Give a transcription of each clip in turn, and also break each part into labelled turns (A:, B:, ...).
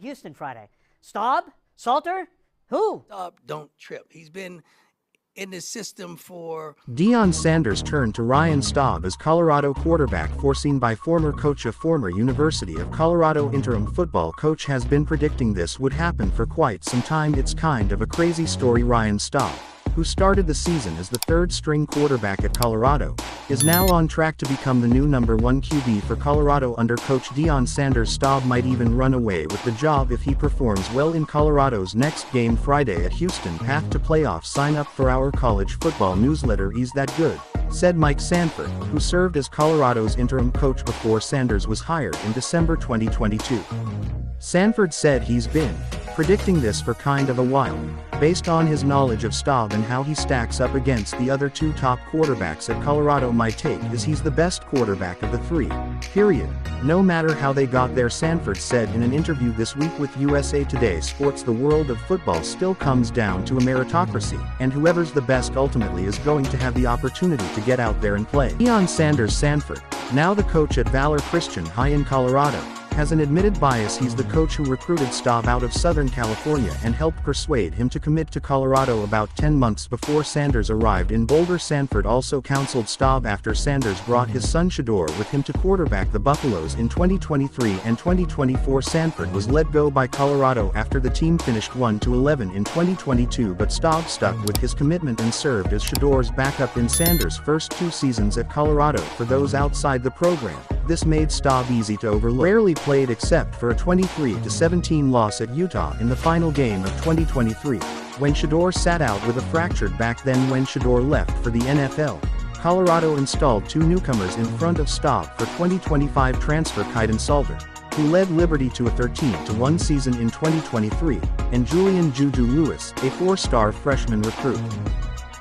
A: Houston Friday. Staub? Salter? Who?
B: Staub don't trip. He's been in the system for...
C: Deion Sanders turned to Ryan Staub as Colorado quarterback, foreseen by former coach of former University of Colorado interim football coach has been predicting this would happen for quite some time. It's kind of a crazy story. Ryan Staub, who started the season as the third-string quarterback at Colorado, is now on track to become the new #1 QB for Colorado under coach Deion Sanders. Staub might even run away with the job if he performs well in Colorado's next game Friday at Houston. Path to playoffs. Sign up for our college football newsletter. He's that good, said Mike Sanford, who served as Colorado's interim coach before Sanders was hired in December 2022. Sanford said he's been predicting this for kind of a while, based on his knowledge of Staub and how he stacks up against the other two top quarterbacks at Colorado. My take is he's the best quarterback of the three, period. No matter how they got there, Sanford said in an interview this week with USA Today Sports. The world of football still comes down to a meritocracy, and whoever's the best ultimately is going to have the opportunity to get out there and play. Deion Sanders. Sanford, now the coach at Valor Christian High in Colorado, has an admitted bias. He's the coach who recruited Staub out of Southern California and helped persuade him to commit to Colorado about 10 months before Sanders arrived in Boulder. Sanford also counseled Staub after Sanders brought his son Shedeur with him to quarterback the Buffaloes in 2023 and 2024. Sanford was let go by Colorado after the team finished 1-11 in 2022, but Staub stuck with his commitment and served as Shedeur's backup in Sanders' first 2 seasons at Colorado. For those outside the program, this made Staub easy to overlook. Rarely played except for a 23-17 loss at Utah in the final game of 2023, when Shedeur sat out with a fractured back. Then when Shedeur left for the NFL, Colorado installed 2 newcomers in front of Staub for 2025 transfer Deion Sanders, who led Liberty to a 13-1 season in 2023, and Julian Juju Lewis, a 4-star freshman recruit.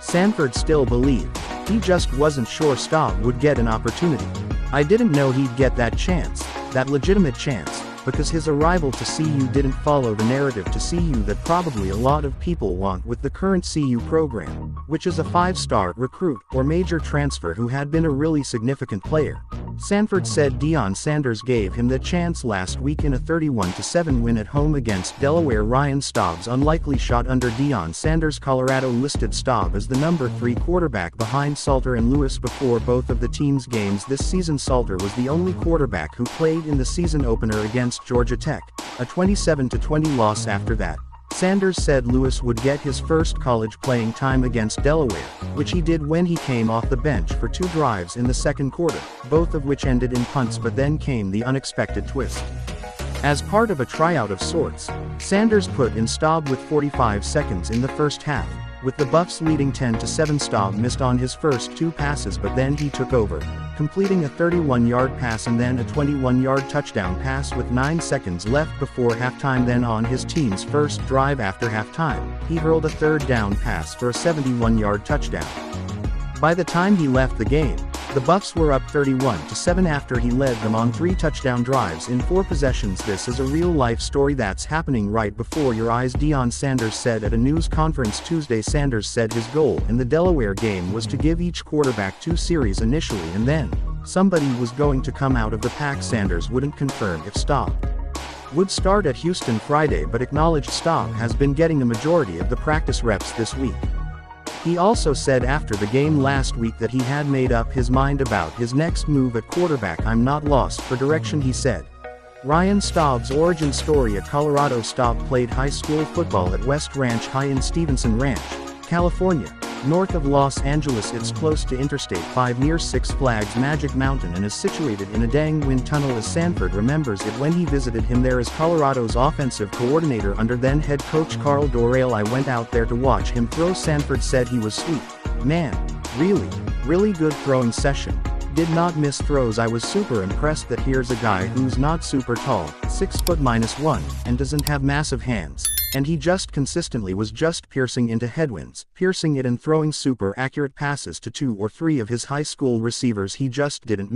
C: Sanford still believed he just wasn't sure Staub would get an opportunity. I didn't know he'd get that chance, that legitimate chance, because his arrival to CU didn't follow the narrative to CU that probably a lot of people want with the current CU program, which is a 5-star recruit or major transfer who had been a really significant player. Sanford said Deion Sanders gave him the chance last week in a 31-7 win at home against Delaware. Ryan Staub's unlikely shot under Deion Sanders. Colorado listed Staub as the #3 quarterback behind Salter and Lewis before both of the team's games this season. Salter was the only quarterback who played in the season opener against Georgia Tech, a 27-20 loss. After that, Sanders said Lewis would get his first college playing time against Delaware, which he did when he came off the bench for 2 drives in the second quarter, both of which ended in punts. But then came the unexpected twist. As part of a tryout of sorts, Sanders put in Staub with 45 seconds in the first half. With the Buffs leading 10-7, Staub missed on his first 2 passes, but then he took over, completing a 31-yard pass and then a 21-yard touchdown pass with 9 seconds left before halftime. Then on his team's first drive after halftime, he hurled a 3rd down pass for a 71-yard touchdown. By the time he left the game, the Buffs were up 31-7 after he led them on 3 touchdown drives in 4 possessions. This is a real-life story that's happening right before your eyes, Deion Sanders said at a news conference Tuesday. Sanders said his goal in the Delaware game was to give each quarterback 2 series initially, and then somebody was going to come out of the pack. Sanders wouldn't confirm if Staub would start at Houston Friday, but acknowledged Staub has been getting a majority of the practice reps this week. He also said after the game last week that he had made up his mind about his next move at quarterback. I'm not lost for direction, he said. Ryan Staub's origin story at Colorado. Staub played high school football at West Ranch High in Stevenson Ranch, California, north of Los Angeles. It's close to Interstate 5 near Six Flags Magic Mountain and is situated in a dang wind tunnel, as Sanford remembers it when he visited him there as Colorado's offensive coordinator under then head coach Karl Dorrell. I went out there to watch him throw. Sanford said he was sweet. Man, really good throwing session. Did not miss throws. I was super impressed that here's a guy who's not super tall, 6 foot -1, and doesn't have massive hands. And he just consistently was just piercing into headwinds, piercing it and throwing super accurate passes to 2 or 3 of his high school receivers he just didn't miss.